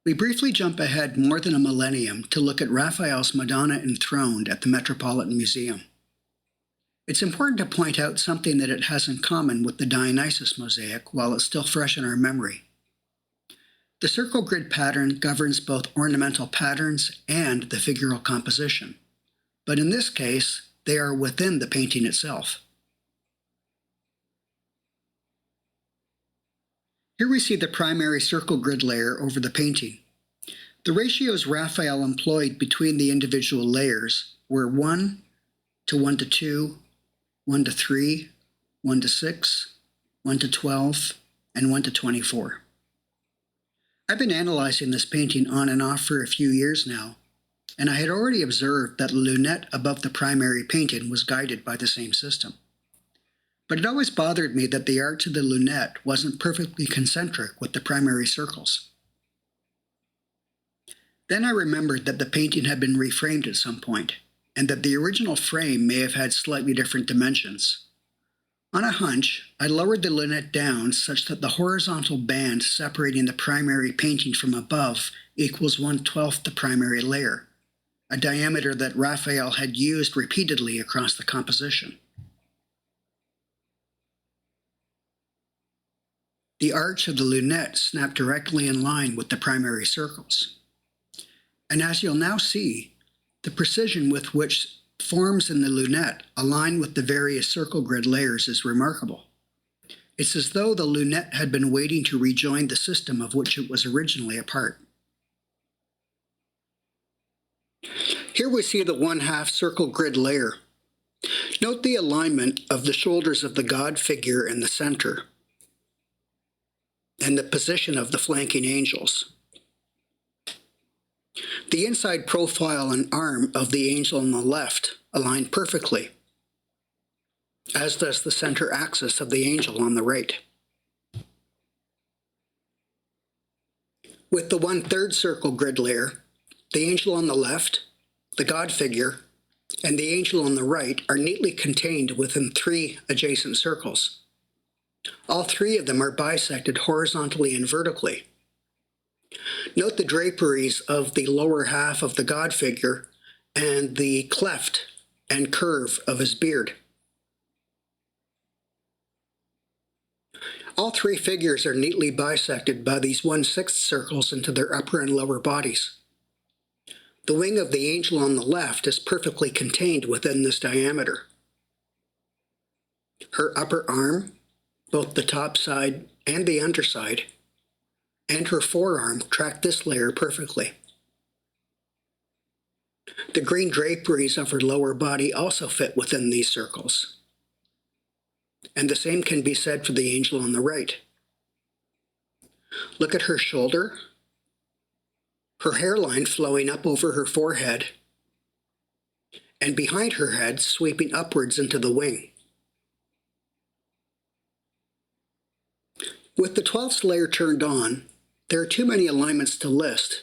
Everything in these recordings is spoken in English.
We briefly jump ahead more than a millennium to look at Raphael's Madonna Enthroned at the Metropolitan Museum. It's important to point out something that it has in common with the Dionysus mosaic while it's still fresh in our memory. The circle grid pattern governs both ornamental patterns and the figural composition, but in this case, they are within the painting itself. Here we see the primary circle grid layer over the painting. The ratios Raphael employed between the individual layers were 1 to 1 to 2, 1 to 3, 1 to 6, 1 to 12, and 1 to 24. I've been analyzing this painting on and off for a few years now, and I had already observed that the lunette above the primary painting was guided by the same system. But it always bothered me that the arch of the lunette wasn't perfectly concentric with the primary circles. Then I remembered that the painting had been reframed at some point, and that the original frame may have had slightly different dimensions. On a hunch, I lowered the lunette down such that the horizontal band separating the primary painting from above equals 1/12 the primary layer, a diameter that Raphael had used repeatedly across the composition. The arch of the lunette snapped directly in line with the primary circles. And as you'll now see, the precision with which forms in the lunette align with the various circle grid layers is remarkable. It's as though the lunette had been waiting to rejoin the system of which it was originally a part. Here we see the 1/2 circle grid layer. Note the alignment of the shoulders of the God figure in the center and the position of the flanking angels. The inside profile and arm of the angel on the left align perfectly, as does the center axis of the angel on the right. With the 1/3 circle grid layer, the angel on the left, the God figure, and the angel on the right are neatly contained within 3 adjacent circles. All 3 of them are bisected horizontally and vertically. Note the draperies of the lower half of the God figure and the cleft and curve of his beard. All 3 figures are neatly bisected by these 1/6 circles into their upper and lower bodies. The wing of the angel on the left is perfectly contained within this diameter. Her upper arm, both the top side and the underside, and her forearm track this layer perfectly. The green draperies of her lower body also fit within these circles. And the same can be said for the angel on the right. Look at her shoulder, her hairline flowing up over her forehead, and behind her head sweeping upwards into the wing. With the 12th layer turned on, there are too many alignments to list,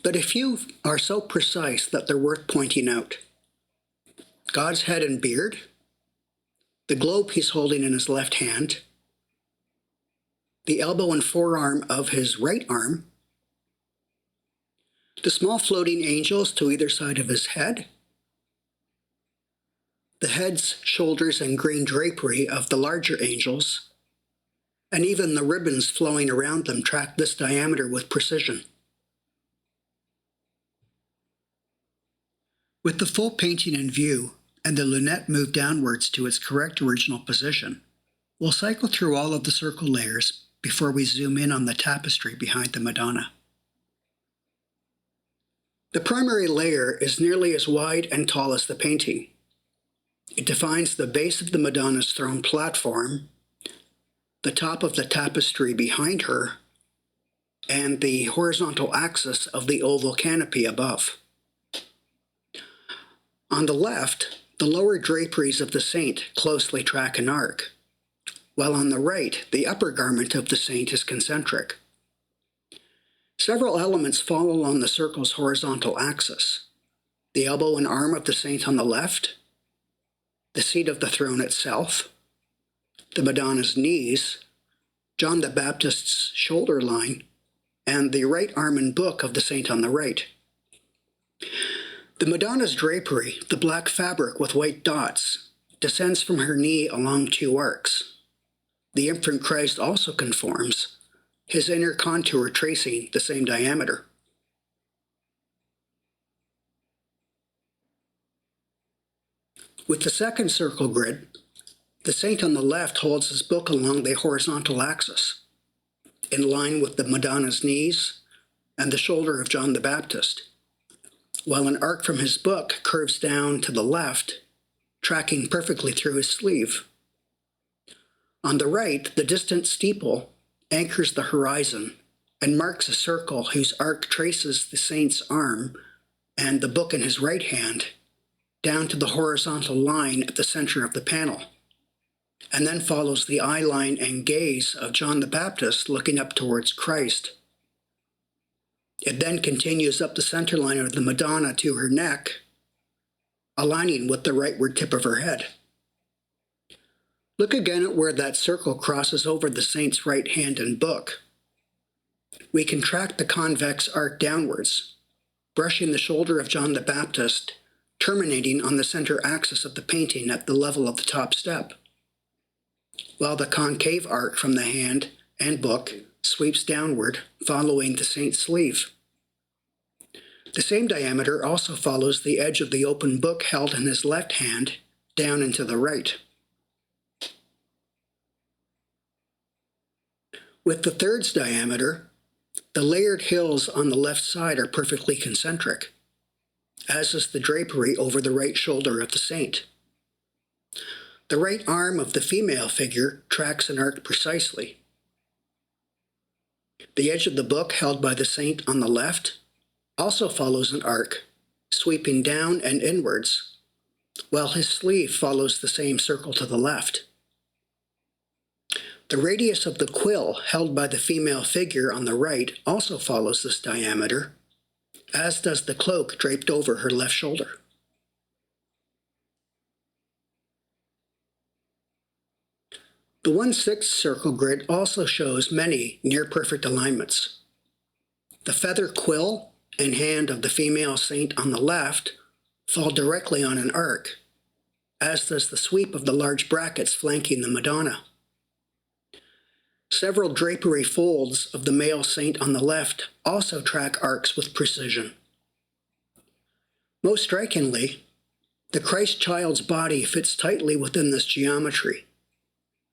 but a few are so precise that they're worth pointing out. God's head and beard, the globe he's holding in his left hand, the elbow and forearm of his right arm, the small floating angels to either side of his head, the heads, shoulders, and green drapery of the larger angels, and even the ribbons flowing around them track this diameter with precision. With the full painting in view and the lunette moved downwards to its correct original position, we'll cycle through all of the circle layers before we zoom in on the tapestry behind the Madonna. The primary layer is nearly as wide and tall as the painting. It defines the base of the Madonna's throne platform, the top of the tapestry behind her, and the horizontal axis of the oval canopy above. On the left, the lower draperies of the saint closely track an arc, while on the right, the upper garment of the saint is concentric. Several elements fall along the circle's horizontal axis: the elbow and arm of the saint on the left, the seat of the throne itself, the Madonna's knees, John the Baptist's shoulder line, and the right arm and book of the saint on the right. The Madonna's drapery, the black fabric with white dots, descends from her knee along two arcs. The infant Christ also conforms, his inner contour tracing the same diameter. With the second circle grid, the saint on the left holds his book along the horizontal axis, in line with the Madonna's knees and the shoulder of John the Baptist, while an arc from his book curves down to the left, tracking perfectly through his sleeve. On the right, the distant steeple anchors the horizon and marks a circle whose arc traces the saint's arm and the book in his right hand down to the horizontal line at the center of the panel, and then follows the eye line and gaze of John the Baptist looking up towards Christ. It then continues up the center line of the Madonna to her neck, aligning with the rightward tip of her head. Look again at where that circle crosses over the saint's right hand and book. We can track the convex arc downwards, brushing the shoulder of John the Baptist, terminating on the center axis of the painting at the level of the top step, while the concave arc from the hand and book sweeps downward, following the saint's sleeve. The same diameter also follows the edge of the open book held in his left hand down into the right. With the third's diameter, the layered hills on the left side are perfectly concentric, as is the drapery over the right shoulder of the saint. The right arm of the female figure tracks an arc precisely. The edge of the book held by the saint on the left also follows an arc, sweeping down and inwards, while his sleeve follows the same circle to the left. The radius of the quill held by the female figure on the right also follows this diameter, as does the cloak draped over her left shoulder. The 1/6 circle grid also shows many near-perfect alignments. The feather quill and hand of the female saint on the left fall directly on an arc, as does the sweep of the large brackets flanking the Madonna. Several drapery folds of the male saint on the left also track arcs with precision. Most strikingly, the Christ child's body fits tightly within this geometry,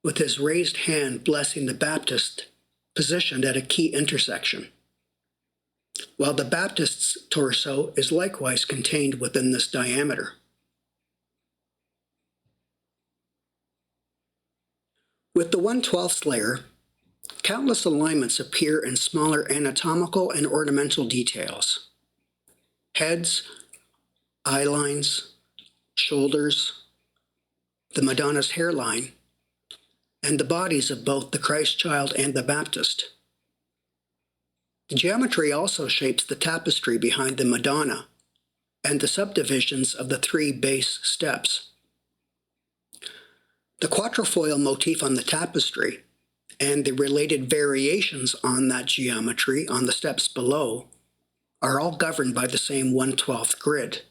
with his raised hand blessing the Baptist positioned at a key intersection, while the Baptist's torso is likewise contained within this diameter. With the 1/12 layer, countless alignments appear in smaller anatomical and ornamental details. Heads, eye lines, shoulders, the Madonna's hairline, and the bodies of both the Christ child and the Baptist. The geometry also shapes the tapestry behind the Madonna and the subdivisions of the 3 base steps. The quatrefoil motif on the tapestry and the related variations on that geometry on the steps below are all governed by the same 1/12 grid.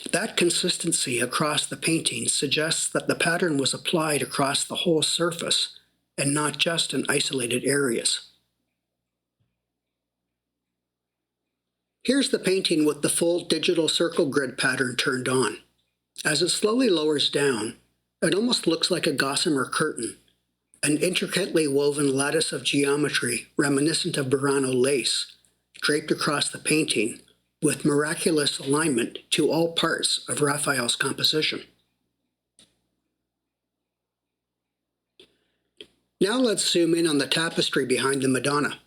That consistency across the painting suggests that the pattern was applied across the whole surface and not just in isolated areas. Here's the painting with the full digital circle grid pattern turned on. As it slowly lowers down, it almost looks like a gossamer curtain, an intricately woven lattice of geometry reminiscent of Burano lace, draped across the painting with miraculous alignment to all parts of Raphael's composition. Now let's zoom in on the tapestry behind the Madonna.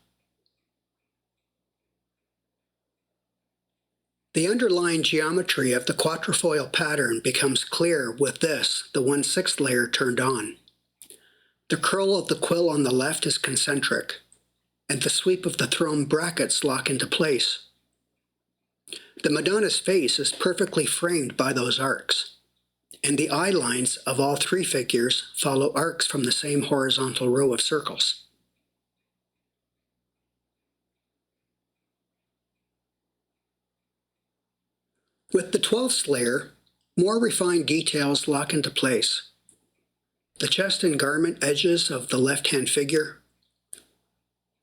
The underlying geometry of the quatrefoil pattern becomes clear with this, the 1/6 layer turned on. The curl of the quill on the left is concentric, and the sweep of the throne brackets lock into place. The Madonna's face is perfectly framed by those arcs, and the eye lines of all 3 figures follow arcs from the same horizontal row of circles. With the 12th layer, more refined details lock into place. The chest and garment edges of the left-hand figure,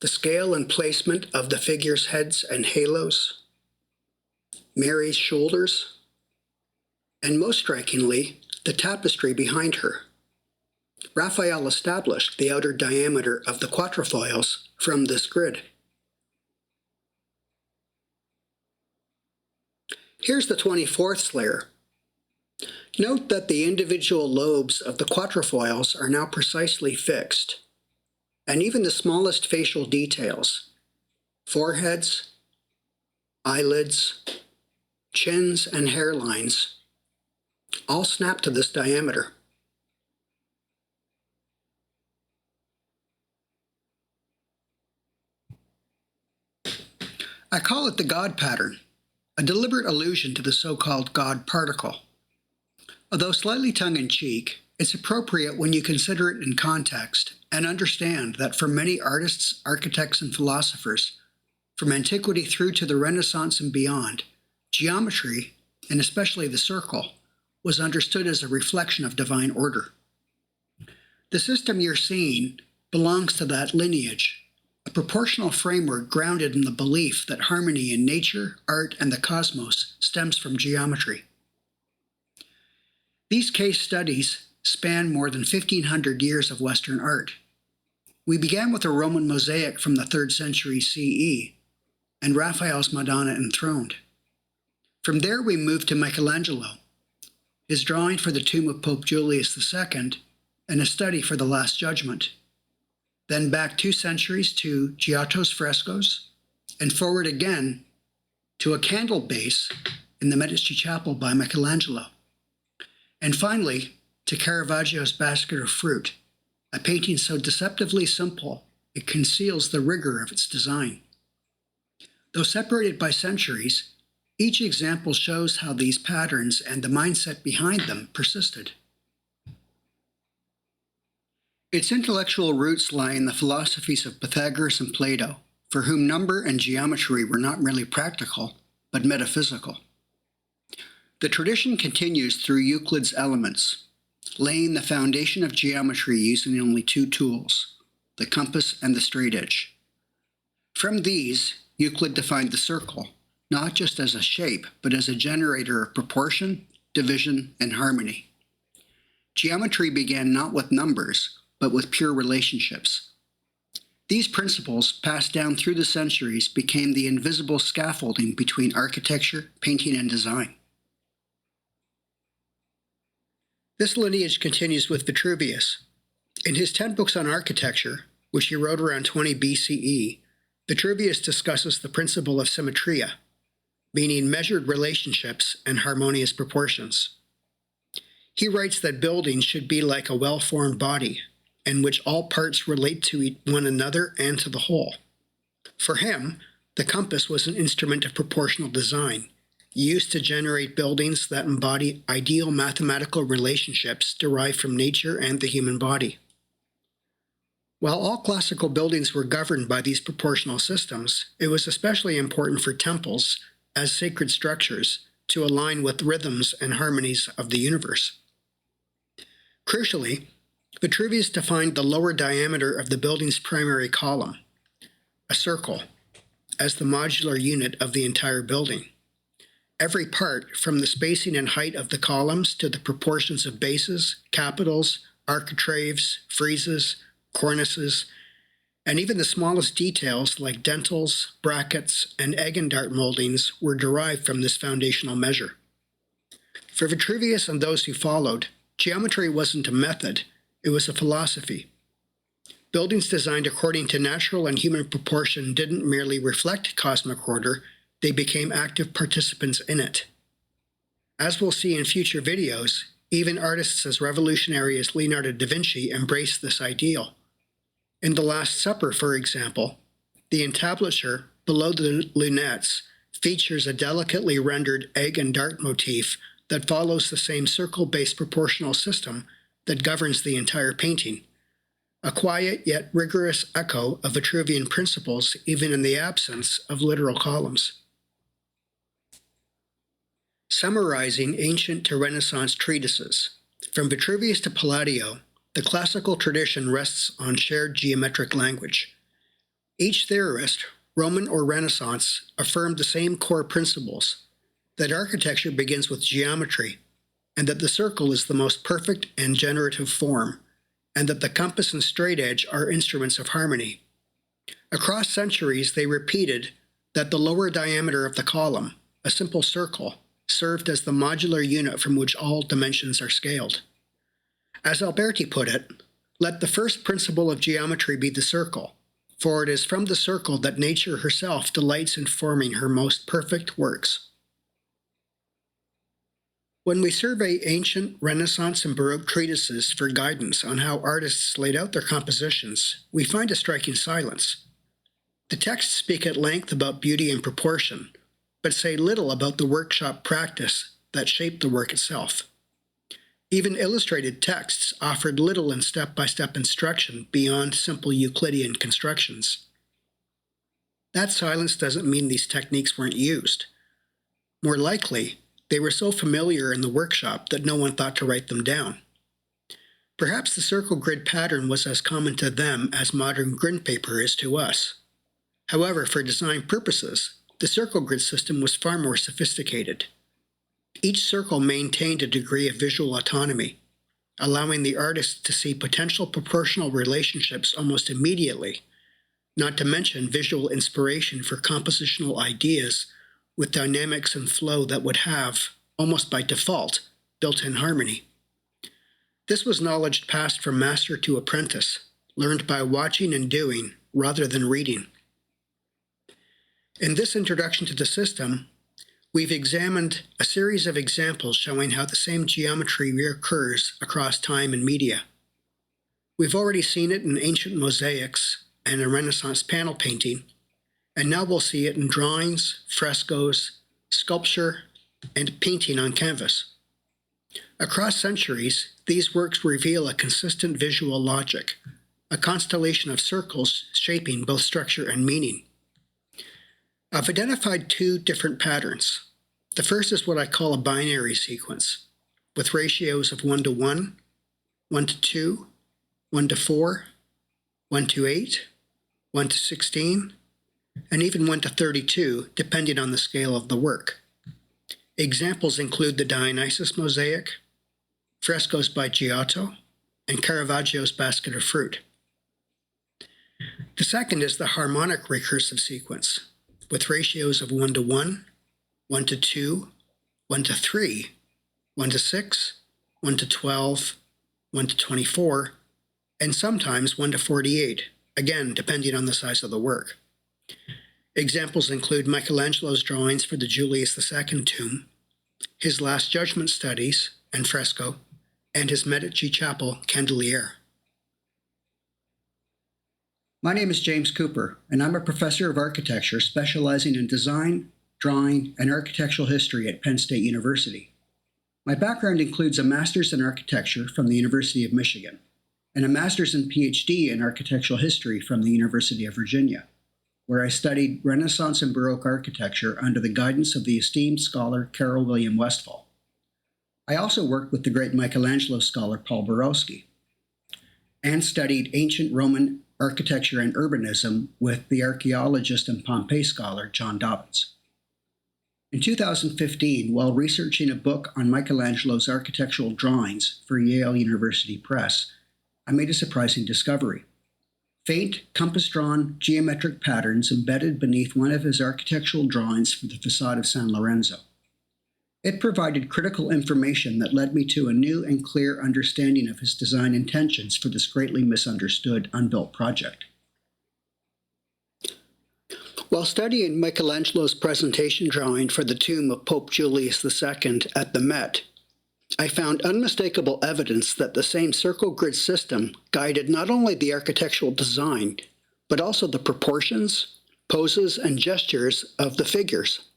the scale and placement of the figure's heads and halos, Mary's shoulders, and most strikingly, the tapestry behind her. Raphael established the outer diameter of the quatrefoils from this grid. Here's the 24th layer. Note that the individual lobes of the quatrefoils are now precisely fixed, and even the smallest facial details, foreheads, eyelids, chins, and hairlines, all snap to this diameter. I call it the God pattern, a deliberate allusion to the so-called God particle. Although slightly tongue-in-cheek, it's appropriate when you consider it in context and understand that for many artists, architects, and philosophers, from antiquity through to the Renaissance and beyond, geometry, and especially the circle, was understood as a reflection of divine order. The system you're seeing belongs to that lineage, a proportional framework grounded in the belief that harmony in nature, art, and the cosmos stems from geometry. These case studies span more than 1,500 years of Western art. We began with a Roman mosaic from the 3rd century CE and Raphael's Madonna Enthroned. From there we moved to Michelangelo, his drawing for the tomb of Pope Julius II, and a study for the Last Judgment. Then back 2 centuries to Giotto's frescoes, and forward again to a candle base in the Medici Chapel by Michelangelo. And finally, to Caravaggio's Basket of Fruit, a painting so deceptively simple it conceals the rigor of its design. Though separated by centuries, each example shows how these patterns and the mindset behind them persisted. Its intellectual roots lie in the philosophies of Pythagoras and Plato, for whom number and geometry were not merely practical, but metaphysical. The tradition continues through Euclid's Elements, laying the foundation of geometry using only 2 tools, the compass and the straightedge. From these, Euclid defined the circle, not just as a shape, but as a generator of proportion, division, and harmony. Geometry began not with numbers, but with pure relationships. These principles, passed down through the centuries, became the invisible scaffolding between architecture, painting, and design. This lineage continues with Vitruvius. In his 10 books on architecture, which he wrote around 20 BCE, Vitruvius discusses the principle of symmetria, meaning measured relationships and harmonious proportions. He writes that buildings should be like a well-formed body, in which all parts relate to one another and to the whole. For him, the compass was an instrument of proportional design, used to generate buildings that embody ideal mathematical relationships derived from nature and the human body. While all classical buildings were governed by these proportional systems, it was especially important for temples, as sacred structures, to align with rhythms and harmonies of the universe. Crucially, Vitruvius defined the lower diameter of the building's primary column, a circle, as the modular unit of the entire building. Every part, from the spacing and height of the columns to the proportions of bases, capitals, architraves, friezes, cornices, and even the smallest details like dentils, brackets, and egg and dart moldings were derived from this foundational measure. For Vitruvius and those who followed, geometry wasn't a method, it was a philosophy. Buildings designed according to natural and human proportion didn't merely reflect cosmic order, they became active participants in it. As we'll see in future videos, even artists as revolutionary as Leonardo da Vinci embraced this ideal. In The Last Supper, for example, the entablature below the lunettes features a delicately rendered egg and dart motif that follows the same circle-based proportional system that governs the entire painting, a quiet yet rigorous echo of Vitruvian principles even in the absence of literal columns. Summarizing ancient to Renaissance treatises, from Vitruvius to Palladio, the classical tradition rests on shared geometric language. Each theorist, Roman or Renaissance, affirmed the same core principles, that architecture begins with geometry, and that the circle is the most perfect and generative form, and that the compass and straight edge are instruments of harmony. Across centuries, they repeated that the lower diameter of the column, a simple circle, served as the modular unit from which all dimensions are scaled. As Alberti put it, let the first principle of geometry be the circle, for it is from the circle that nature herself delights in forming her most perfect works. When we survey ancient, Renaissance, and Baroque treatises for guidance on how artists laid out their compositions, we find a striking silence. The texts speak at length about beauty and proportion, but say little about the workshop practice that shaped the work itself. Even illustrated texts offered little in step-by-step instruction beyond simple Euclidean constructions. That silence doesn't mean these techniques weren't used. More likely, they were so familiar in the workshop that no one thought to write them down. Perhaps the circle grid pattern was as common to them as modern grid paper is to us. However, for design purposes, the circle grid system was far more sophisticated. Each circle maintained a degree of visual autonomy, allowing the artist to see potential proportional relationships almost immediately, not to mention visual inspiration for compositional ideas with dynamics and flow that would have, almost by default, built-in harmony. This was knowledge passed from master to apprentice, learned by watching and doing rather than reading. In this introduction to the system, we've examined a series of examples showing how the same geometry reoccurs across time and media. We've already seen it in ancient mosaics and in Renaissance panel painting, and now we'll see it in drawings, frescoes, sculpture, and painting on canvas. Across centuries, these works reveal a consistent visual logic, a constellation of circles shaping both structure and meaning. I've identified two different patterns. The first is what I call a binary sequence, with ratios of 1 to 1, 1 to 2, 1 to 4, 1 to 8, 1 to 16, and even 1 to 32, depending on the scale of the work. Examples include the Dionysus mosaic, frescoes by Giotto, and Caravaggio's basket of fruit. The second is the harmonic recursive sequence, with ratios of 1 to 1, 1 to 2, 1 to 3, 1 to 6, 1 to 12, 1 to 24, and sometimes 1 to 48, again depending on the size of the work. Examples include Michelangelo's drawings for the Julius II tomb, his Last Judgment studies and fresco, and his Medici Chapel candelier. My name is James Cooper, and I'm a professor of architecture specializing in design, drawing, and architectural history at Penn State University. My background includes a master's in architecture from the University of Michigan and a master's and Ph.D. in architectural history from the University of Virginia, where I studied Renaissance and Baroque architecture under the guidance of the esteemed scholar Carol William Westphal. I also worked with the great Michelangelo scholar Paul Borowski and studied ancient Roman architecture and urbanism with the archaeologist and Pompeii scholar John Dobbins. In 2015, while researching a book on Michelangelo's architectural drawings for Yale University Press, I made a surprising discovery. Faint, compass-drawn geometric patterns embedded beneath one of his architectural drawings for the facade of San Lorenzo. It provided critical information that led me to a new and clear understanding of his design intentions for this greatly misunderstood unbuilt project. While studying Michelangelo's presentation drawing for the tomb of Pope Julius II at the Met, I found unmistakable evidence that the same circle grid system guided not only the architectural design, but also the proportions, poses, and gestures of the figures.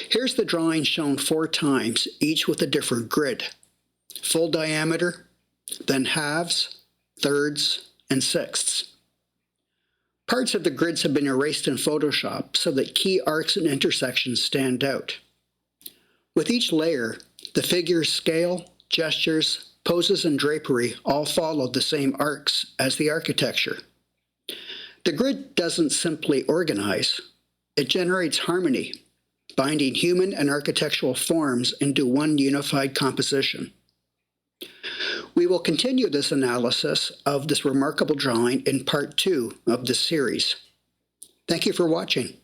Here's the drawing shown 4 times, each with a different grid: full diameter, then halves, thirds, and sixths. Parts of the grids have been erased in Photoshop so that key arcs and intersections stand out. With each layer, the figure's scale, gestures, poses, and drapery all follow the same arcs as the architecture. The grid doesn't simply organize, it generates harmony, binding human and architectural forms into one unified composition. We will continue this analysis of this remarkable drawing in part 2 of this series. Thank you for watching.